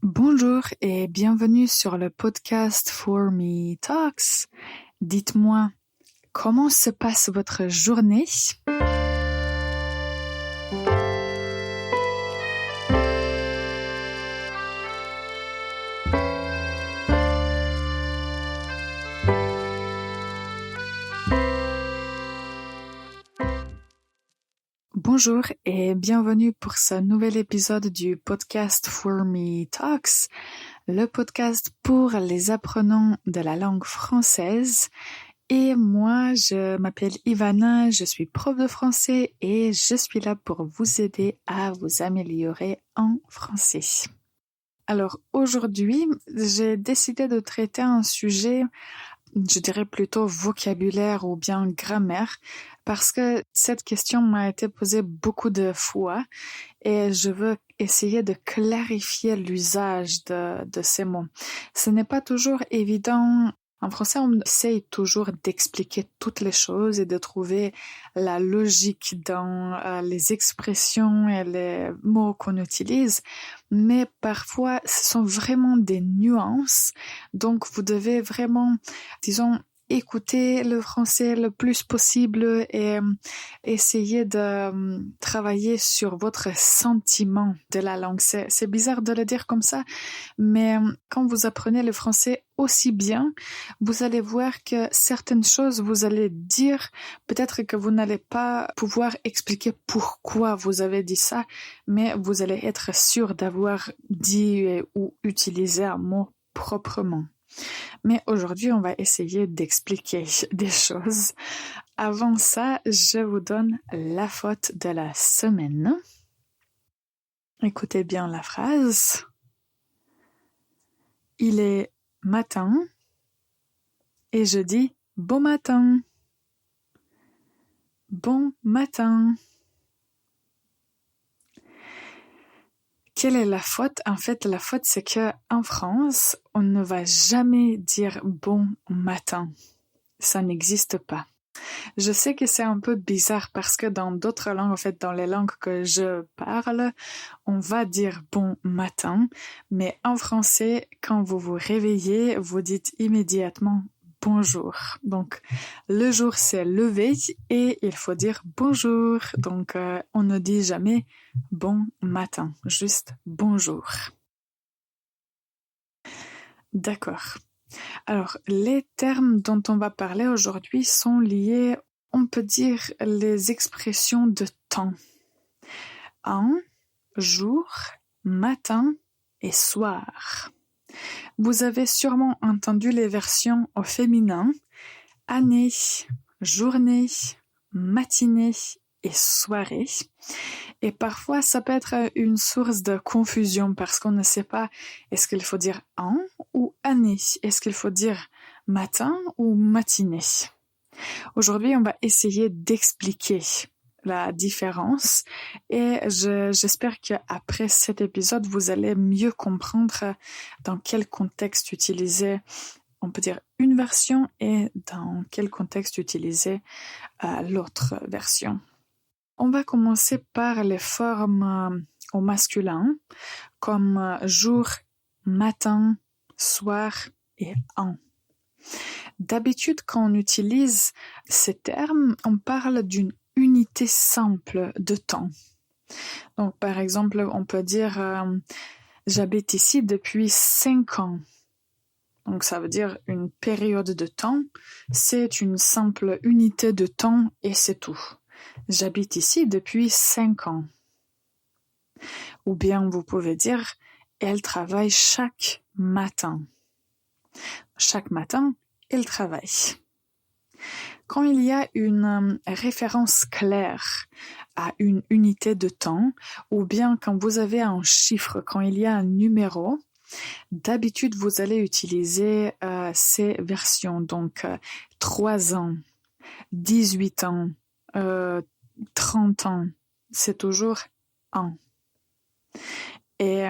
Bonjour et bienvenue sur le podcast For Me Talks. Dites-moi, comment se passe votre journée? Bonjour et bienvenue pour ce nouvel épisode du podcast For Me Talks, le podcast pour les apprenants de la langue française. Et moi, je m'appelle Ivana, je suis prof de français et je suis là pour vous aider à vous améliorer en français. Alors aujourd'hui, j'ai décidé de traiter un sujet, je dirais plutôt vocabulaire ou bien grammaire, parce que cette question m'a été posée beaucoup de fois et je veux essayer de clarifier l'usage de ces mots. Ce n'est pas toujours évident. En français, on essaye toujours d'expliquer toutes les choses et de trouver la logique dans les expressions et les mots qu'on utilise, mais parfois, ce sont vraiment des nuances, donc vous devez vraiment, disons, écouter le français le plus possible et essayer de travailler sur votre sentiment de la langue. C'est bizarre de le dire comme ça, mais quand vous apprenez le français aussi bien, vous allez voir que certaines choses vous allez dire, peut-être que vous n'allez pas pouvoir expliquer pourquoi vous avez dit ça, mais vous allez être sûr d'avoir dit ou utilisé un mot proprement. Mais aujourd'hui, on va essayer d'expliquer des choses. Avant ça, je vous donne la faute de la semaine. Écoutez bien la phrase. Il est matin et je dis bon matin. Bon matin. Quelle est la faute? En fait, la faute, c'est que en France, on ne va jamais dire bon matin. Ça n'existe pas. Je sais que c'est un peu bizarre parce que dans d'autres langues, en fait, dans les langues que je parle, on va dire bon matin, mais en français, quand vous vous réveillez, vous dites immédiatement bonjour. Donc, le jour s'est levé et il faut dire bonjour. Donc, on ne dit jamais bon matin, juste bonjour. D'accord. Alors, les termes dont on va parler aujourd'hui sont liés, on peut dire, les expressions de temps. En, jour, matin et soir. Vous avez sûrement entendu les versions au féminin, année, journée, matinée et soirée. Et parfois, ça peut être une source de confusion parce qu'on ne sait pas est-ce qu'il faut dire an ou année, est-ce qu'il faut dire matin ou matinée. Aujourd'hui, on va essayer d'expliquer la différence et j'espère qu'après cet épisode, vous allez mieux comprendre dans quel contexte utiliser, on peut dire, une version et dans quel contexte utiliser l'autre version. On va commencer par les formes au masculin, comme jour, matin, soir et an. D'habitude, quand on utilise ces termes, on parle d'une unité simple de temps. Donc, par exemple, on peut dire j'habite ici depuis 5 ans. Donc, ça veut dire une période de temps. C'est une simple unité de temps et c'est tout. J'habite ici depuis 5 ans. Ou bien vous pouvez dire elle travaille chaque matin. Chaque matin, elle travaille. Quand il y a une référence claire à une unité de temps, ou bien quand vous avez un chiffre, quand il y a un numéro, d'habitude vous allez utiliser ces versions, donc 3 ans, 18 ans, 30 ans, c'est toujours an. Et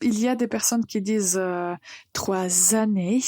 il y a des personnes qui disent 3 années,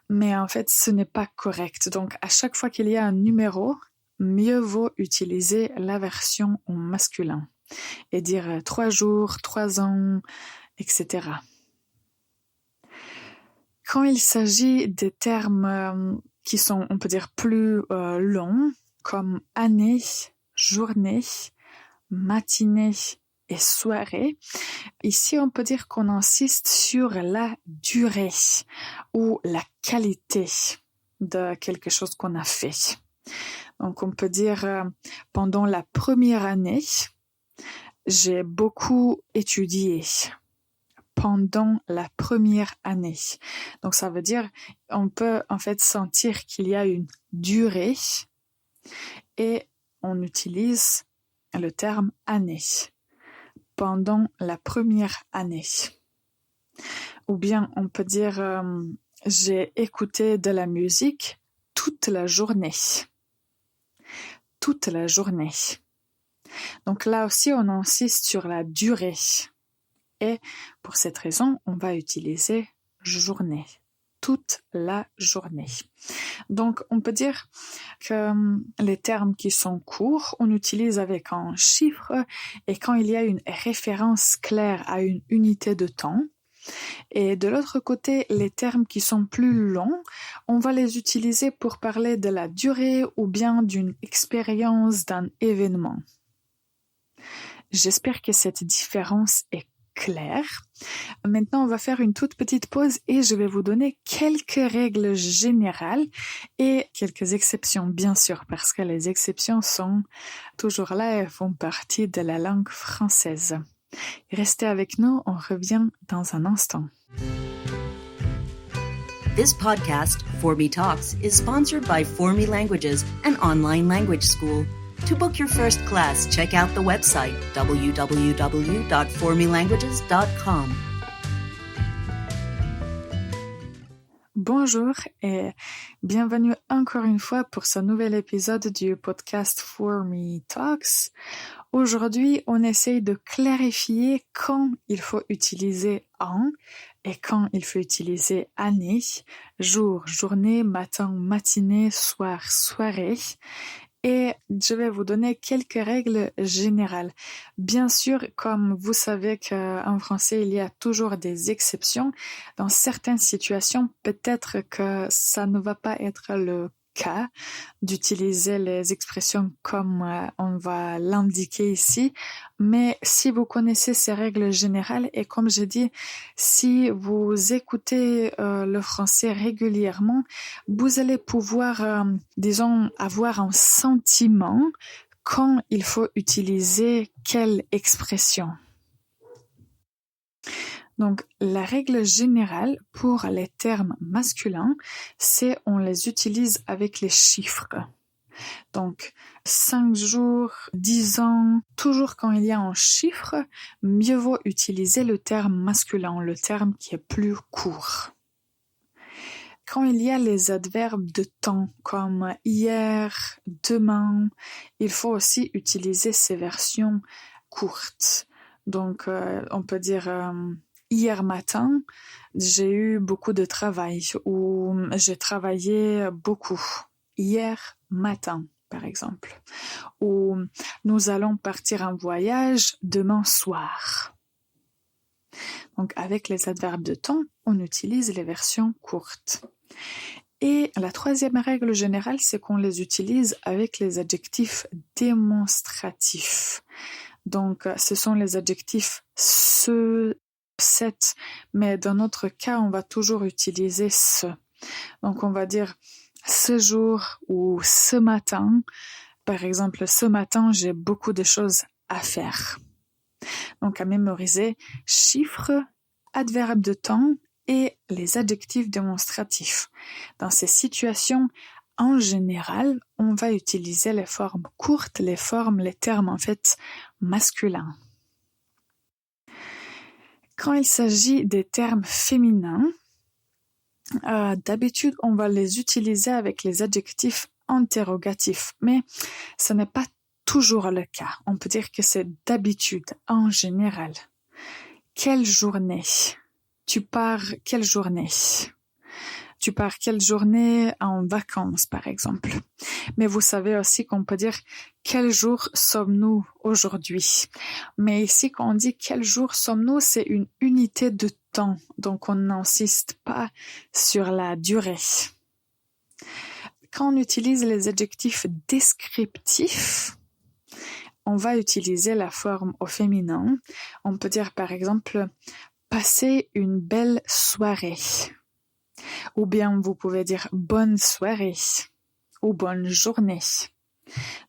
mais en fait, ce n'est pas correct. Donc, à chaque fois qu'il y a un numéro, mieux vaut utiliser la version au masculin et dire 3 jours, 3 ans, etc. Quand il s'agit des termes qui sont, on peut dire, plus longs, comme année, journée, matinée et soirée, ici on peut dire qu'on insiste sur la durée ou la qualité de quelque chose qu'on a fait. Donc on peut dire pendant la première année, j'ai beaucoup étudié. Pendant la première année. Donc ça veut dire on peut en fait sentir qu'il y a une durée et on utilise le terme année. Pendant la première année. Ou bien on peut dire j'ai écouté de la musique toute la journée. Toute la journée. Donc là aussi on insiste sur la durée. Et pour cette raison, on va utiliser journée, toute la journée. Donc, on peut dire que les termes qui sont courts, on utilise avec un chiffre et quand il y a une référence claire à une unité de temps. Et de l'autre côté, les termes qui sont plus longs, on va les utiliser pour parler de la durée ou bien d'une expérience, d'un événement. J'espère que cette différence est clair. Maintenant, on va faire une toute petite pause et je vais vous donner quelques règles générales et quelques exceptions, bien sûr, parce que les exceptions sont toujours là et font partie de la langue française. Restez avec nous, on revient dans un instant. This podcast, For Me Talks, is sponsored by For Me Languages, an online language school. To book your first class, check out the website www.formelanguages.com. Bonjour et bienvenue encore une fois pour ce nouvel épisode du podcast For Me Talks. Aujourd'hui, on essaye de clarifier quand il faut utiliser an et quand il faut utiliser année, jour, journée, matin, matinée, soir, soirée. Et je vais vous donner quelques règles générales. Bien sûr, comme vous savez qu'en français, il y a toujours des exceptions. Dans certaines situations, peut-être que ça ne va pas être le cas d'utiliser les expressions comme on va l'indiquer ici. Mais si vous connaissez ces règles générales et comme j'ai dit, si vous écoutez le français régulièrement, vous allez pouvoir, disons, avoir un sentiment quand il faut utiliser quelle expression. Donc, la règle générale pour les termes masculins, c'est on les utilise avec les chiffres. Donc, 5 jours, 10 ans, toujours quand il y a un chiffre, mieux vaut utiliser le terme masculin, le terme qui est plus court. Quand il y a les adverbes de temps comme hier, demain, il faut aussi utiliser ces versions courtes. Donc, on peut dire hier matin, j'ai eu beaucoup de travail ou j'ai travaillé beaucoup. Hier matin, par exemple. Ou nous allons partir en voyage demain soir. Donc, avec les adverbes de temps, on utilise les versions courtes. Et la troisième règle générale, c'est qu'on les utilise avec les adjectifs démonstratifs. Donc, ce sont les adjectifs ce, cette, mais dans notre cas, on va toujours utiliser ce. Donc, on va dire ce jour ou ce matin. Par exemple, ce matin, j'ai beaucoup de choses à faire. Donc, à mémoriser chiffres, adverbes de temps et les adjectifs démonstratifs. Dans ces situations, en général, on va utiliser les formes courtes, les termes en fait masculins. Quand il s'agit des termes féminins, d'habitude, on va les utiliser avec les adjectifs interrogatifs, mais ce n'est pas toujours le cas. On peut dire que c'est d'habitude, en général. Quelle journée? Tu pars quelle journée? tu pars quelle journée en vacances, par exemple. Mais vous savez aussi qu'on peut dire quel jour sommes-nous aujourd'hui. Mais ici, quand on dit quel jour sommes-nous, c'est une unité de temps. Donc, on n'insiste pas sur la durée. Quand on utilise les adjectifs descriptifs, on va utiliser la forme au féminin. On peut dire par exemple « passer une belle soirée » ou bien vous pouvez dire « bonne soirée » ou « bonne journée ».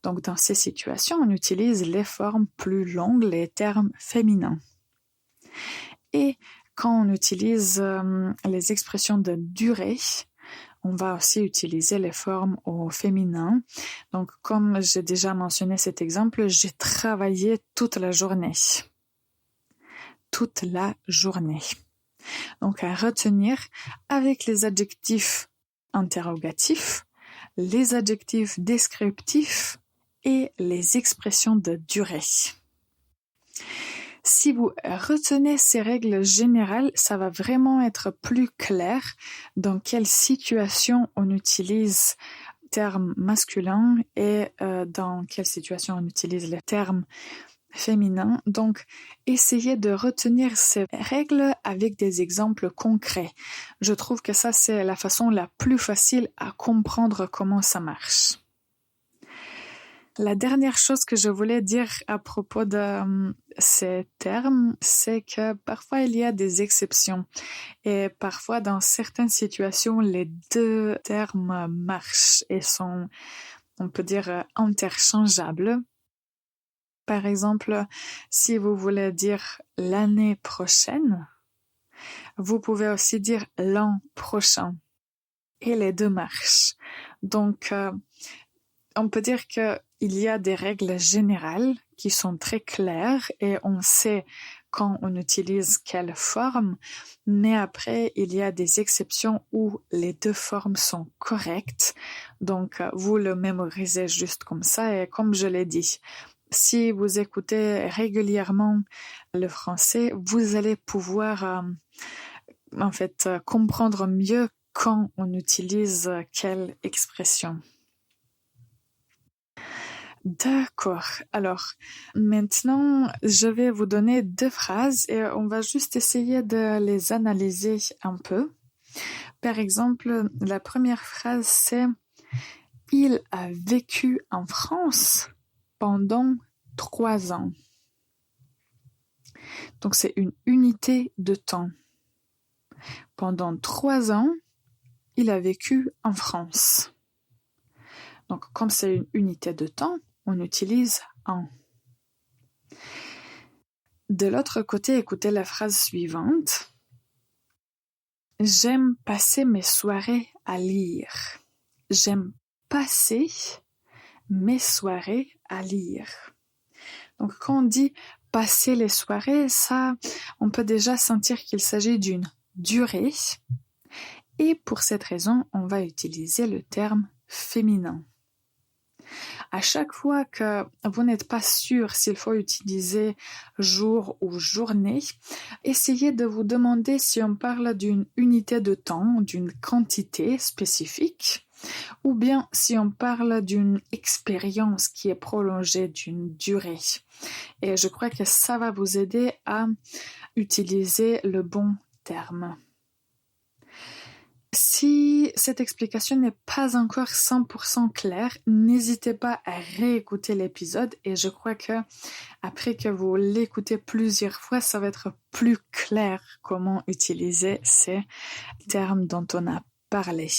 Donc dans ces situations, on utilise les formes plus longues, les termes féminins. Et quand on utilise les expressions de durée, on va aussi utiliser les formes au féminin. Donc, comme j'ai déjà mentionné cet exemple, j'ai travaillé toute la journée. Toute la journée. Donc, à retenir avec les adjectifs interrogatifs, les adjectifs descriptifs et les expressions de durée. Si vous retenez ces règles générales, ça va vraiment être plus clair dans quelle situation on utilise le terme masculin et dans quelle situation on utilise le terme féminin. Donc, essayez de retenir ces règles avec des exemples concrets. Je trouve que ça, c'est la façon la plus facile à comprendre comment ça marche. La dernière chose que je voulais dire à propos de ces termes, c'est que parfois il y a des exceptions et parfois dans certaines situations, les deux termes marchent et sont, on peut dire, interchangeables. Par exemple, si vous voulez dire l'année prochaine, vous pouvez aussi dire l'an prochain et les deux marchent. Donc, on peut dire qu'il y a des règles générales qui sont très claires et on sait quand on utilise quelle forme, mais après, il y a des exceptions où les deux formes sont correctes. Donc, vous le mémorisez juste comme ça et comme je l'ai dit, si vous écoutez régulièrement le français, vous allez pouvoir comprendre mieux quand on utilise quelle expression. D'accord. Alors, maintenant, je vais vous donner 2 phrases et on va juste essayer de les analyser un peu. Par exemple, la première phrase, c'est « Il a vécu en France pendant 3 ans ». Donc, c'est une unité de temps. Pendant 3 ans, il a vécu en France. Donc, comme c'est une unité de temps, on utilise « en ». De l'autre côté, écoutez la phrase suivante. « J'aime passer mes soirées à lire. » J'aime passer mes soirées à lire. Donc, quand on dit « passer les soirées », ça, on peut déjà sentir qu'il s'agit d'une durée. Et pour cette raison, on va utiliser le terme féminin. À chaque fois que vous n'êtes pas sûr s'il faut utiliser jour ou journée, essayez de vous demander si on parle d'une unité de temps, d'une quantité spécifique, ou bien si on parle d'une expérience qui est prolongée d'une durée. Et je crois que ça va vous aider à utiliser le bon terme. Si cette explication n'est pas encore 100% claire, n'hésitez pas à réécouter l'épisode et je crois que après que vous l'écoutez plusieurs fois, ça va être plus clair comment utiliser ces termes dont on a parlé.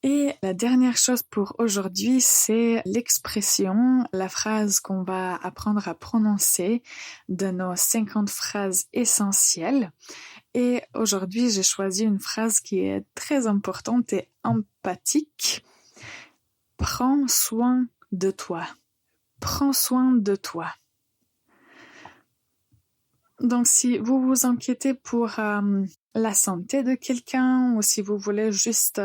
Et la dernière chose pour aujourd'hui, c'est l'expression, la phrase qu'on va apprendre à prononcer de nos 50 phrases essentielles. Et aujourd'hui, j'ai choisi une phrase qui est très importante et empathique. Prends soin de toi. Prends soin de toi. Donc, si vous vous inquiétez pour la santé de quelqu'un ou si vous voulez juste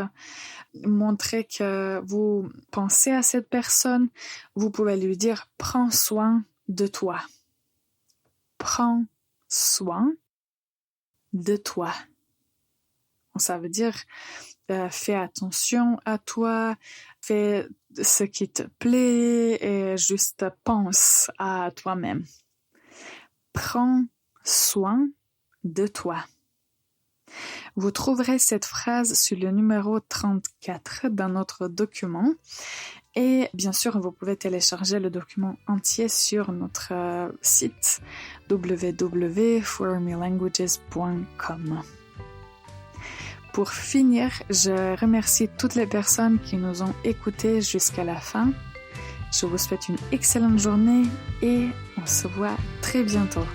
montrer que vous pensez à cette personne, vous pouvez lui dire « Prends soin de toi. » Prends soin de toi. Ça veut dire fais attention à toi, fais ce qui te plaît et juste pense à toi-même. Prends soin de toi. Vous trouverez cette phrase sur le numéro 34 dans notre document. Et bien sûr, vous pouvez télécharger le document entier sur notre site www.formilanguages.com. Pour finir, je remercie toutes les personnes qui nous ont écoutés jusqu'à la fin. Je vous souhaite une excellente journée et on se voit très bientôt.